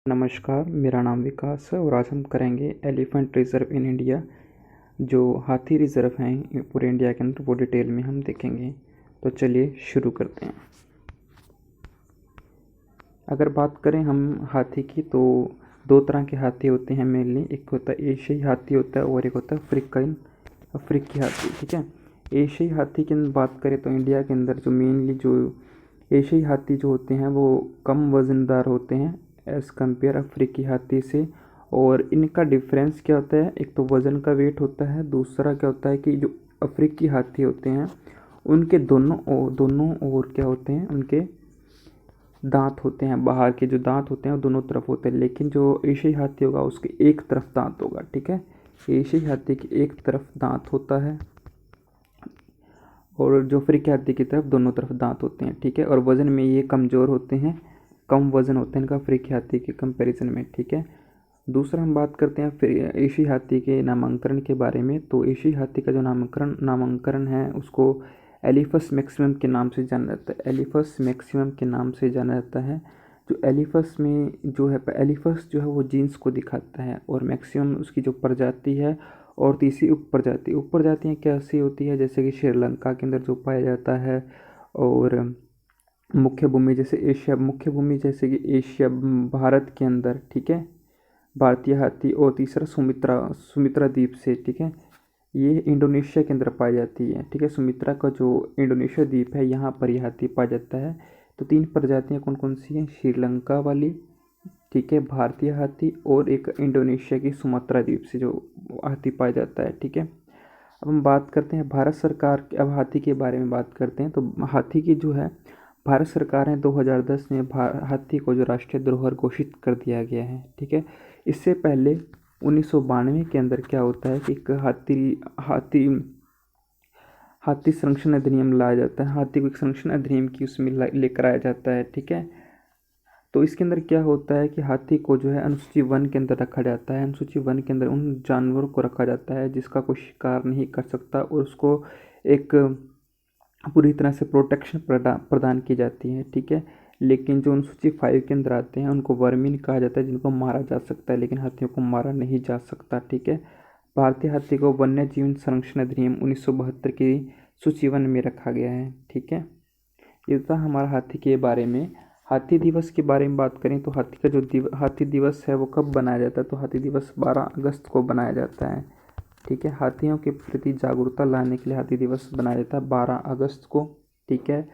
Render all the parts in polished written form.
नमस्कार, मेरा नाम विकास है और आज हम करेंगे एलिफेंट रिज़र्व इन इंडिया। जो हाथी रिज़र्व हैं पूरे इंडिया के अंदर, वो डिटेल में हम देखेंगे। तो चलिए शुरू करते हैं। अगर बात करें हम हाथी की, तो दो तरह के हाथी होते हैं मेनली। एक होता है एशियाई हाथी होता है और एक होता है अफ्रीकी हाथी। ठीक है, एशियाई हाथी की बात करें तो इंडिया के अंदर जो मेनली जो एशियाई हाथी जो होते हैं वो कम वज़नदार होते हैं एज़ कम्पेयर अफ्रीकी हाथी से। और इनका डिफरेंस क्या होता है, एक तो वज़न का वेट होता है, दूसरा क्या होता है कि जो अफ्रीकी हाथी होते हैं उनके दोनों ओर क्या होते हैं, उनके दांत होते हैं। बाहर के जो दांत होते हैं वो दोनों तरफ होते हैं, लेकिन जो एशियाई हाथी होगा उसके एक तरफ दांत होगा। ठीक है, एशियाई हाथी की एक तरफ दांत होता है और जो अफ्रीकी हाथी की तरफ दोनों तरफ दांत होते हैं। ठीक है, और वज़न में ये कमज़ोर होते हैं, कम वज़न होते हैं इनका अफ्रीकी हाथी के कंपैरिजन में। ठीक है, दूसरा हम बात करते हैं फिर एशियाई हाथी के नामांकन के बारे में। तो एशियाई हाथी का जो नामांकन है उसको एलिफस मैक्सिमम के नाम से जाना जाता है। एलिफस मैक्सिमम के नाम से जाना जाता है। जो एलिफस में जो है, एलिफस जो है वो जीन्स को दिखाता है और मैक्सिमम उसकी जो प्रजाति है, और तीसरी उप प्रजातियाँ कैसी होती है, जैसे कि श्रीलंका के अंदर जो पाया जाता है, और मुख्य भूमि जैसे कि एशिया भारत के अंदर। ठीक है, भारतीय हाथी। और तीसरा सुमित्रा द्वीप से। ठीक है, ये इंडोनेशिया के अंदर पाई जाती है। ठीक है, सुमित्रा का जो इंडोनेशिया द्वीप है यहाँ पर यह हाथी पाया जाता है। तो तीन प्रजातियाँ कौन कौन सी हैं, श्रीलंका वाली, ठीक है, भारतीय हाथी, और एक इंडोनेशिया की सुमात्रा द्वीप से जो हाथी पाया जाता है। ठीक है, अब हम बात करते हैं भारत सरकार के, अब हाथी के बारे में बात करते हैं। तो हाथी की जो है, भारत सरकार ने 2010 में हाथी को जो राष्ट्रीय धरोहर घोषित कर दिया गया है। ठीक है, इससे पहले 1992 के अंदर क्या होता है कि एक हाथी हाथी संरक्षण अधिनियम लाया जाता है। हाथी को एक संरक्षण अधिनियम की उसमें लेकर आया जाता है। ठीक है, तो इसके अंदर क्या होता है कि हाथी को जो है अनुसूची वन के अंदर रखा जाता है। अनुसूची वन के अंदर उन जानवरों को रखा जाता है जिसका कोई शिकार नहीं कर सकता, और उसको एक पूरी तरह से प्रोटेक्शन प्रदान की जाती है। ठीक है, लेकिन जो अनुसूची 5 के अंदर आते हैं उनको वर्मीन कहा जाता है, जिनको मारा जा सकता है, लेकिन हाथियों को मारा नहीं जा सकता। ठीक है, भारतीय हाथी को वन्य जीवन संरक्षण अधिनियम 1972 की सूची वन में रखा गया है। ठीक है, ये था हमारा हाथी के बारे में। हाथी दिवस के बारे में बात करें तो हाथी का जो हाथी दिवस है वो कब बनाया जाता है, तो हाथी दिवस 12 अगस्त को बनाया जाता है। ठीक है, हाथियों के प्रति जागरूकता लाने के लिए हाथी दिवस बनाया जाता है 12 अगस्त को। ठीक है,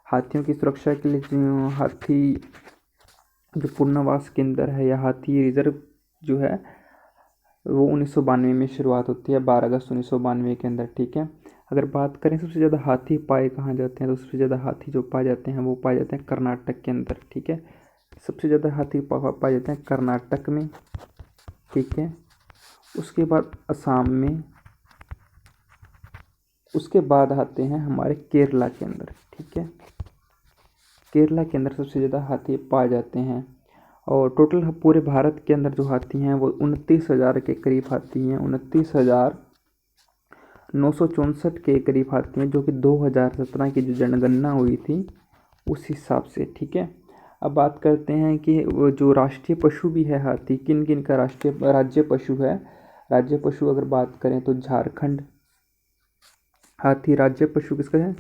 हाथियों की सुरक्षा के लिए जो हाथी जो पुनर्वास केंद्र है या हाथी रिजर्व जो है वो 1992 में शुरुआत होती है, 12 अगस्त 1992 के अंदर। ठीक है, अगर बात करें सबसे ज़्यादा हाथी पाए कहाँ जाते हैं, तो सबसे ज़्यादा हाथी जो पाए जाते हैं वो पाए जाते हैं कर्नाटक के अंदर। ठीक है, सबसे ज़्यादा हाथी पाए जाते हैं कर्नाटक में। ठीक है, उसके बाद असम में, उसके बाद आते हैं हमारे केरला के अंदर। ठीक है, केरला के अंदर सबसे ज़्यादा हाथी पाए जाते हैं। और टोटल पूरे भारत के अंदर जो हाथी हैं वो 29,000 के करीब हाथी हैं। 29,964 के करीब हाथी हैं, जो कि 2017 की जो जनगणना हुई थी उस हिसाब से। ठीक है, अब बात करते हैं कि वो जो राष्ट्रीय पशु भी है हाथी, किन किन का राज्य पशु है। राज्य पशु अगर बात करें तो झारखंड। हाथी राज्य पशु किसका है,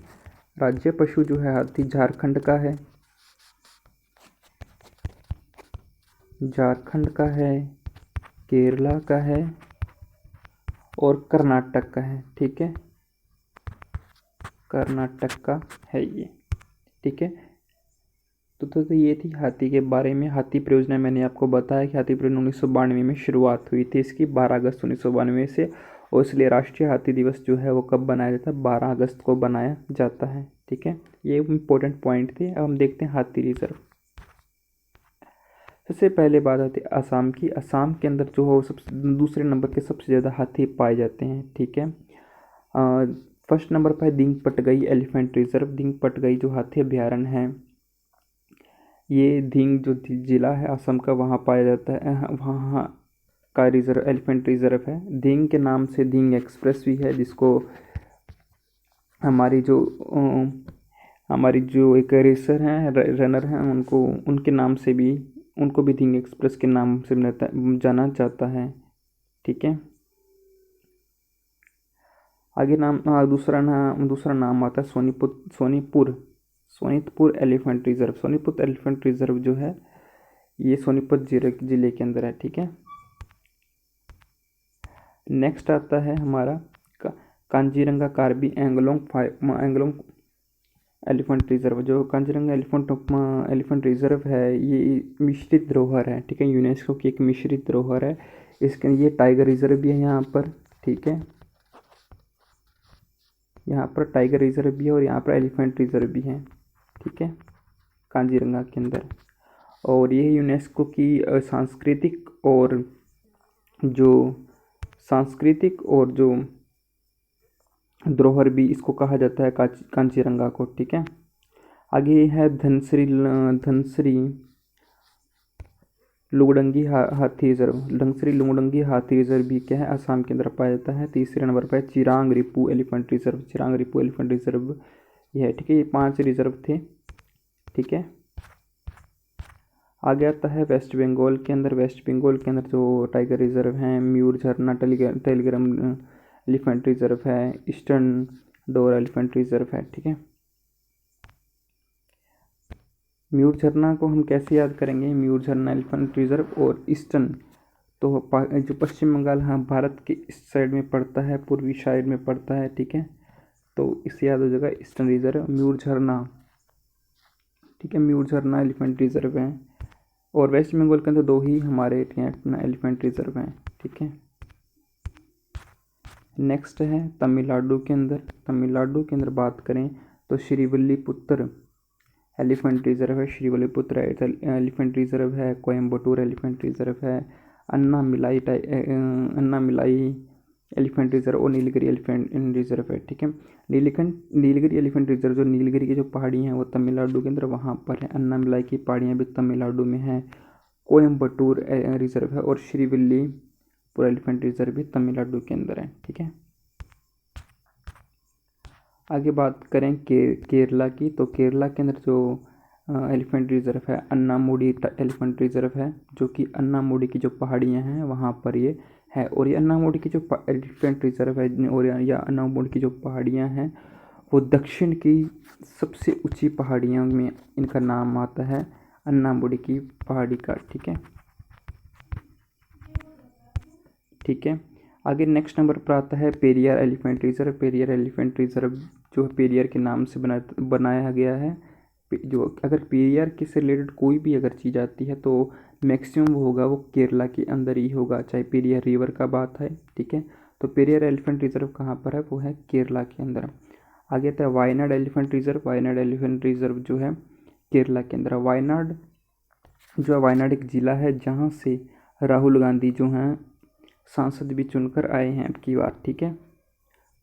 राज्य पशु जो है हाथी झारखंड का है, झारखंड का है, केरला का है और कर्नाटक का है। ठीक है, कर्नाटक का है ये। ठीक है, तो ये थी हाथी के बारे में। हाथी परियोजना मैंने आपको बताया कि हाथी परियोजना 1992 में शुरुआत हुई थी इसकी, 12 अगस्त 1992 से। और इसलिए राष्ट्रीय हाथी दिवस जो है वो कब बनाया जाता है, 12 अगस्त को बनाया जाता है। ठीक है, ये इम्पोर्टेंट पॉइंट थे। अब हम देखते हैं हाथी रिजर्व। सबसे पहले बात आती है असम की। असम के अंदर जो हो सबसे दूसरे नंबर के सबसे ज़्यादा हाथी पाए जाते हैं। ठीक है, फर्स्ट नंबर पर है दिंग पटगई एलिफेंट रिजर्व। दिंग पटगई जो हाथी अभ्यारण्य है, ये धिंग जो जिला है असम का, वहाँ पाया जाता है। वहाँ का रिजर्व एलिफेंट रिजर्व है। धिंग के नाम से धिंग एक्सप्रेस भी है, जिसको हमारी जो हमारी जो एक रेसर हैं, रनर हैं, उनको उनके नाम से भी उनको भी धिंग एक्सप्रेस के नाम से जाना जाता है, ठीक है। आगे दूसरा नाम आता है Sonitpur elephant reserve. Sonipat elephant reserve जो है ये सोनीपत जिले के अंदर है, ठीक है। नेक्स्ट आता है हमारा कांजीरंगा कार्बी एंगलोंग एलिफेंट रिजर्व। जो कांजीरंगा एलिफेंट रिजर्व है ये मिश्रित धरोहर है, ठीक है, यूनेस्को की एक मिश्रित धरोहर है। इसके ये टाइगर रिजर्व भी है यहाँ पर, ठीक है, यहाँ पर टाइगर रिजर्व भी है और यहाँ पर एलिफेंट रिजर्व भी है, ठीक है, कांजीरंगा के अंदर। और ये यूनेस्को की सांस्कृतिक और जो धरोहर भी इसको कहा जाता है कांचीरंगा को, ठीक है। आगे है धनसरी लुगडंगी हाथी रिजर्व। धनसरी लुगडंगी हाथी रिजर्व भी क्या है, असम के अंदर पाया जाता है। तीसरे नंबर पर Chirang Ripu elephant reserve. Chirang Ripu elephant reserve ये है, ठीक है। ये 5 रिजर्व थे, ठीक है। आगे आता है वेस्ट बंगाल के अंदर जो टाइगर रिजर्व हैं, म्यूर झरना टेलीग्राम एलिफेंट रिजर्व है, ईस्टर्न डोर एलिफेंट रिजर्व है, ठीक है। म्यूर झरना को हम कैसे याद करेंगे, म्यूर झरना एलिफेंट रिजर्व और ईस्टर्न, तो जो पश्चिम बंगाल हाँ भारत के इस साइड में पड़ता है, पूर्वी साइड में पड़ता है, ठीक है। तो इससे याद हो जाएगा ईस्टर्न रिजर्व म्यूर झरना, ठीक है। म्यूर झरना एलिफेंट रिजर्व है और वेस्ट बंगाल के अंदर 2 ही हमारे अपना एलिफेंट रिजर्व हैं, ठीक है। नेक्स्ट है तमिलनाडु के अंदर बात करें तो श्रीविल्लीपुत्र एलिफेंट रिजर्व है। श्रीविल्लीपुत्र एलिफेंट रिजर्व है। कोयम्बटूर एलिफेंट रिजर्व है। अन्नामिलाई एलिफेंट रिजर्व और नीलगिरी एलिफेंट रिजर्व है, ठीक है। नीलगिरी एलिफेंट रिजर्व, जो नीलगिरी की जो पहाड़ियाँ हैं वो तमिलनाडु के अंदर वहाँ पर है। अन्नामिलाई की पहाड़ियाँ भी तमिलनाडु में है। कोयम्बटूर रिजर्व है और श्रीविल्लीपुर एलिफेंट रिजर्व भी तमिलनाडु के अंदर है, ठीक है। आगे बात करें केरला की, तो केरला के अंदर जो एलिफेंट रिजर्व है अन्नामुडी एलिफेंट रिजर्व है, जो कि अन्नामुडी की जो पहाड़ियाँ हैं वहाँ पर ये है। और ये अन्नामुडी की जो एलिफेंट रिजर्व है और या अन्नामुडी की जो पहाड़ियाँ हैं वो दक्षिण की सबसे ऊंची पहाड़ियों में इनका नाम आता है, अन्नामुडी की पहाड़ी का, ठीक है, ठीक है। आगे नेक्स्ट नंबर पर आता है Periyar elephant reserve. Periyar elephant reserve जो पेरियार के नाम से बनाया गया है। जो अगर पेरियार के से रिलेटेड कोई भी अगर चीज़ आती है तो मैक्सिमम होगा वो केरला के अंदर ही होगा, चाहे पेरियार रिवर का बात है, ठीक है। तो पेरियार एलिफेंट रिजर्व कहाँ पर है, वो है केरला के अंदर। आगे आता है Wayanad elephant reserve. Wayanad elephant reserve जो है केरला के अंदर। वायनाड जो है, वायनाड एक ज़िला है जहाँ से राहुल गांधी जो हैं सांसद भी चुनकर आए हैं अब की बार, ठीक है।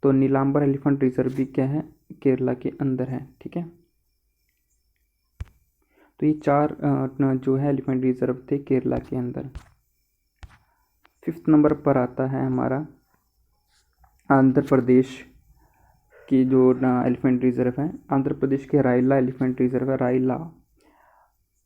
तो नीलांबर एलिफेंट रिजर्व भी क्या है, केरला के अंदर है, ठीक है। तो ये 4 जो है एलिफेंट रिजर्व थे केरला के अंदर। 5th नंबर पर आता है हमारा आंध्र प्रदेश की जो एलिफेंट रिजर्व है। आंध्र प्रदेश के रायला एलिफेंट रिजर्व है। रायला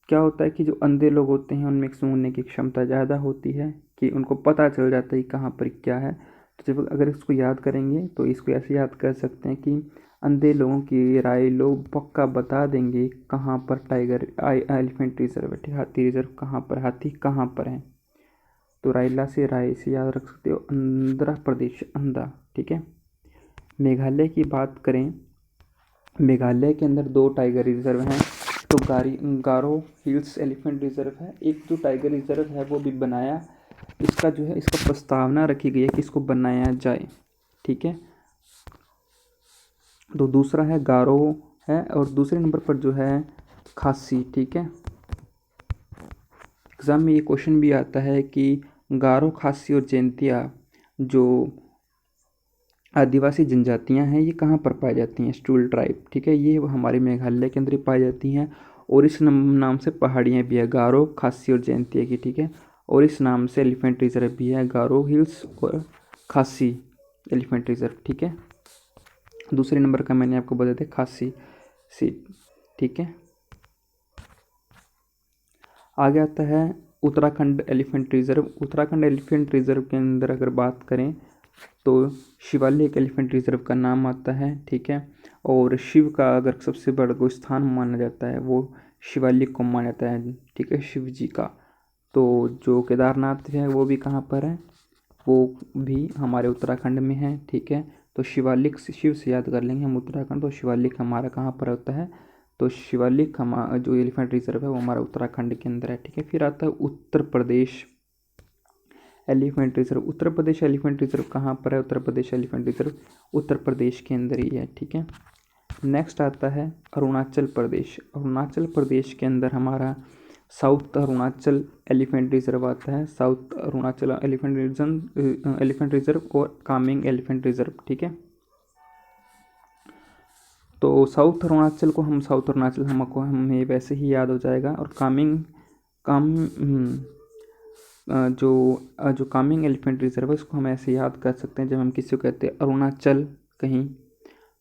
क्या होता है कि जो अंधे लोग होते हैं उनमें सूंघने की क्षमता ज़्यादा होती है, कि उनको पता चल जाता है कहाँ पर क्या है। तो जब अगर इसको याद करेंगे तो इसको ऐसे याद कर सकते हैं कि अंधे लोगों की राय लोग पक्का बता देंगे कहाँ पर टाइगर एलिफेंट रिजर्व है, हाथी रिजर्व कहाँ पर, हाथी कहाँ पर है। तो रायला से राय से याद रख सकते हो आंध्र प्रदेश, अंधा, ठीक है। मेघालय की बात करें, मेघालय के अंदर 2 टाइगर रिजर्व हैं। तो गारो हिल्स एलिफेंट रिजर्व है। एक जो टाइगर रिजर्व है वो भी बनाया, इसका जो है इसका प्रस्तावना रखी गई है कि इसको बनाया जाए, ठीक है। तो दूसरा है गारो है और दूसरे नंबर पर जो है खासी, ठीक है। एग्ज़ाम में ये क्वेश्चन भी आता है कि गारो, खासी और जैंतिया जो आदिवासी जनजातियां हैं ये कहाँ पर पाई जाती हैं, स्टूल ट्राइब, ठीक है। ये हमारे मेघालय के अंदर ही पाई जाती हैं और इस नाम से पहाड़ियाँ भी है, गारो, खासी और जैंतिया की, ठीक है। और इस नाम से एलिफेंट रिजर्व भी है, गारो हिल्स और खासी एलिफेंट रिजर्व, ठीक है। दूसरे नंबर का मैंने आपको बता दिया खासी सी, ठीक है। आगे आता है Uttarakhand elephant reserve. Uttarakhand elephant reserve के अंदर अगर बात करें तो शिवालिक एलिफेंट रिजर्व का नाम आता है, ठीक है। और शिव का अगर सबसे बड़ा कोई स्थान माना जाता है वो शिवालिक को माना जाता है, ठीक है, शिव जी का। तो जो केदारनाथ है वो भी कहाँ पर है, वो भी हमारे उत्तराखंड में है, ठीक है। तो शिवालिक शिव से याद कर लेंगे हम उत्तराखंड, तो शिवालिक हमारा कहाँ पर होता है, तो शिवालिक हमारा जो एलिफेंट रिजर्व है वो हमारा उत्तराखंड के अंदर है, ठीक है। फिर आता है Uttar Pradesh elephant reserve. Uttar Pradesh elephant reserve कहाँ पर है, उत्तर प्रदेश एलिफेंट रिजर्व उत्तर प्रदेश के अंदर ही है, ठीक है। नेक्स्ट आता है अरुणाचल प्रदेश। अरुणाचल प्रदेश के अंदर हमारा साउथ अरुणाचल एलिफेंट रिजर्व आता है, साउथ अरुणाचल एलिफेंट रिजर्व और कामेंग एलिफेंट रिजर्व, ठीक है। तो साउथ अरुणाचल को हम साउथ अरुणाचल हमको हमें वैसे ही याद हो जाएगा। और काम जो कामिंग एलिफेंट रिजर्व है उसको हम ऐसे याद कर सकते हैं, जब हम किसी को कहते हैं अरुणाचल कहीं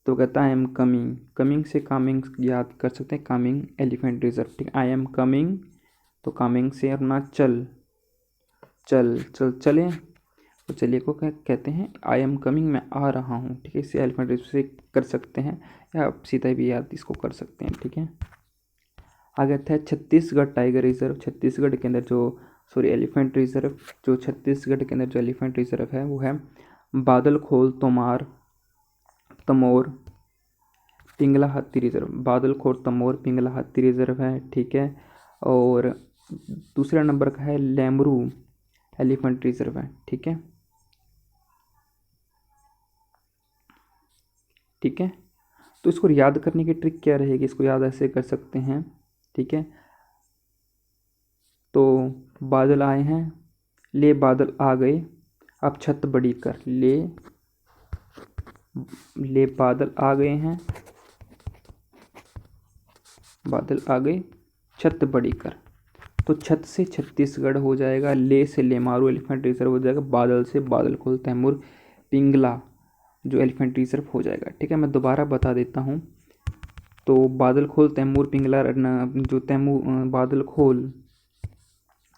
तो कहता है आई एम कमिंग, कमिंग से कामिंग याद कर सकते हैं, कामिंग एलिफेंट रिजर्व, ठीक है। आई एम कमिंग, तो कामिंग से अरुणाचल चले, तो चलिए को कहते हैं आई एम कमिंग, मैं आ रहा हूँ, ठीक है। इसे एलिफेंट रिजर्व से कर सकते हैं या आप सीधा भी याद इसको कर सकते हैं, ठीक है। आगे आता है छत्तीसगढ़ टाइगर रिजर्व। छत्तीसगढ़ के अंदर एलिफेंट रिजर्व, जो छत्तीसगढ़ के अंदर जो एलिफेंट रिजर्व है वो है बादलखोल तोमार तमोर पिंगला हाथी रिजर्व। बादलखोल तमोर पिंगला हाथी रिजर्व है, ठीक है। और दूसरा नंबर का है लेमरू एलिफेंट रिजर्व है, ठीक है, ठीक है। तो इसको याद करने की ट्रिक क्या रहेगी, इसको याद ऐसे कर सकते हैं, ठीक है। तो बादल आए हैं, ले बादल आ गए, अब छत बड़ी कर, ले बादल आ गए हैं, बादल आ गए, छत बड़ी कर। तो छत से छत्तीसगढ़ हो जाएगा, ले से लेमारू एलिफेंट रिजर्व हो जाएगा, बादल से बादलखोल तैमूर पिंगला जो एलिफेंट रिजर्व हो जाएगा, ठीक है। मैं दोबारा बता देता हूँ। तो बादलखोल तैमूर पिंगला जो बादलखोल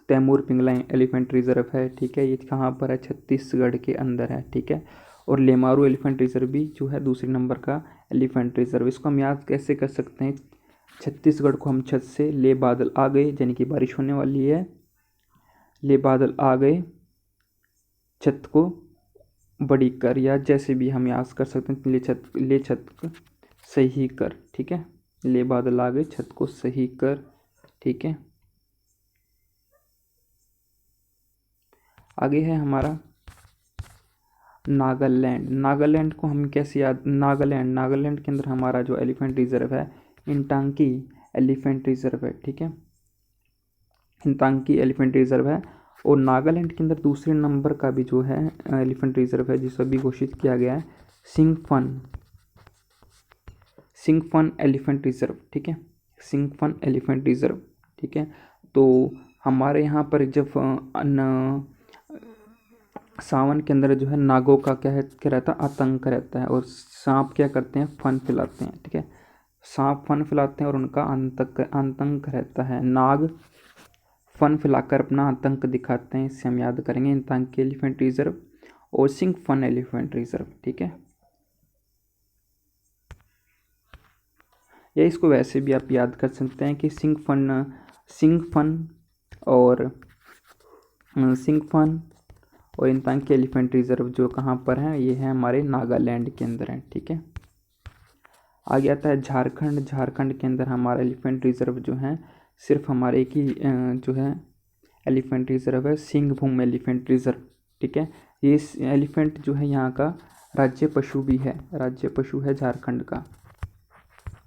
तैमूर पिंगला एलिफेंट रिजर्व है, ठीक है, ये कहाँ पर है, छत्तीसगढ़ के अंदर है, ठीक है। और लेमारू एलिफेंट रिजर्व भी जो है दूसरे नंबर का एलिफेंट रिजर्व। इसको हम याद कैसे कर सकते हैं, छत्तीसगढ़ को हम छत से, ले बादल आ गए यानी कि बारिश होने वाली है, ले बादल आ गए, छत को बड़ी कर, या जैसे भी हम याद कर सकते हैं, ले छत को सही कर, ठीक है, ले बादल आ गए, छत को सही कर, ठीक है। आगे है हमारा नागालैंड। नागालैंड को हम कैसे याद, नागालैंड के अंदर हमारा जो एलिफेंट रिजर्व है इंटांकी एलिफेंट रिजर्व है, ठीक है, इंतांकी एलिफेंट रिजर्व है। और नागालैंड के अंदर दूसरे नंबर का भी जो है एलिफेंट रिजर्व है जिसे अभी घोषित किया गया है, सिंगफन एलिफेंट रिजर्व, ठीक है, सिंगफन एलिफेंट रिजर्व, ठीक है। तो हमारे यहाँ पर जब सावन के अंदर जो है नागों का क्या रहता है, आतंक रहता है, और सांप क्या करते हैं, फन फैलाते हैं, ठीक है, सांप फन फैलाते हैं और उनका आतंक रहता है, नाग फन फैलाकर अपना आतंक दिखाते हैं, इससे हम याद करेंगे इंतांकी एलिफेंट रिजर्व और सिंगफन एलिफेंट रिजर्व, ठीक है। या इसको वैसे भी आप याद कर सकते हैं कि सिंगफन और इंतांकी एलिफेंट रिजर्व जो कहाँ पर है, ये है हमारे नागालैंड के अंदर है, ठीक है। आगे आता है झारखंड। झारखंड के अंदर हमारा एलिफेंट रिजर्व जो है सिर्फ हमारे एक ही जो है एलिफेंट रिजर्व है, सिंहभूम एलिफेंट रिजर्व, ठीक है। ये एलिफेंट जो है यहाँ का राज्य पशु भी है, राज्य पशु है झारखंड का।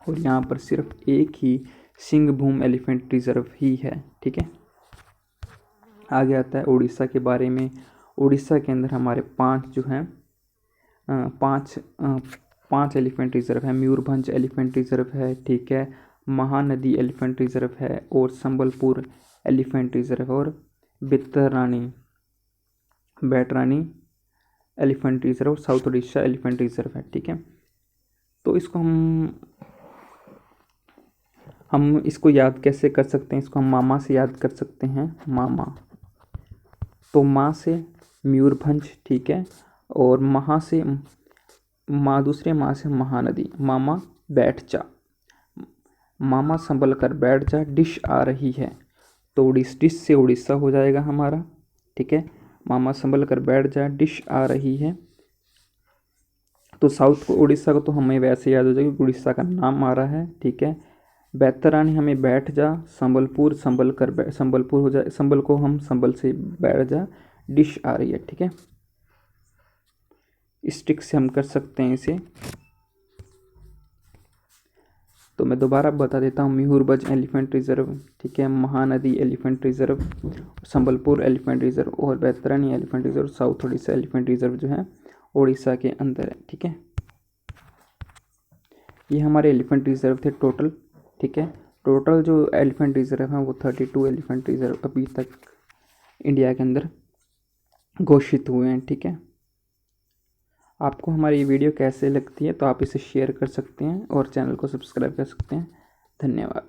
और यहाँ पर सिर्फ एक ही सिंहभूम एलिफेंट रिजर्व ही है, ठीक है। आगे आता है उड़ीसा के बारे में। उड़ीसा के अंदर हमारे पांच एलिफेंट रिजर्व है, मयूरभंज एलिफेंट रिजर्व है, ठीक है, महानदी एलिफेंट रिजर्व है, और संबलपुर एलिफेंट रिजर्व है, और Baitarani elephant reserve, south Orissa elephant reserve है, ठीक है। तो इसको हम इसको याद कैसे कर सकते हैं, इसको हम मामा से याद कर सकते हैं, मामा। तो माँ से मयूरभंज, ठीक है, और महा से माँ, दूसरे माँ से महानदी। मामा बैठ जा, मामा संभल कर बैठ जा, डिश आ रही है। तो डिश से उड़ीसा हो जाएगा हमारा, ठीक है। मामा संभल कर बैठ जा, डिश आ रही है। तो साउथ को, उड़ीसा को तो हमें वैसे याद हो जाएगा, उड़ीसा का नाम आ रहा है, ठीक है। बैतरानी हमें बैठ जा, संबलपुर संभल कर संबलपुर हो जाए, संबल को हम संबल से बैठ जा, डिश आ रही है, ठीक है। इस ट्रिक से हम कर सकते हैं इसे। तो मैं दोबारा बता देता हूँ, मयूरभंज एलिफेंट रिजर्व, ठीक है, Mahanadi elephant reserve, Sambalpur elephant reserve और Baitarani elephant reserve, south Orissa elephant reserve जो है उड़ीसा के अंदर है, ठीक है। ये हमारे एलिफेंट रिजर्व थे टोटल, ठीक है। टोटल जो एलिफेंट रिजर्व हैं वो 32 एलिफेंट रिजर्व अभी तक इंडिया के अंदर घोषित हुए हैं, ठीक है। आपको हमारी ये वीडियो कैसे लगती है तो आप इसे शेयर कर सकते हैं और चैनल को सब्सक्राइब कर सकते हैं। धन्यवाद।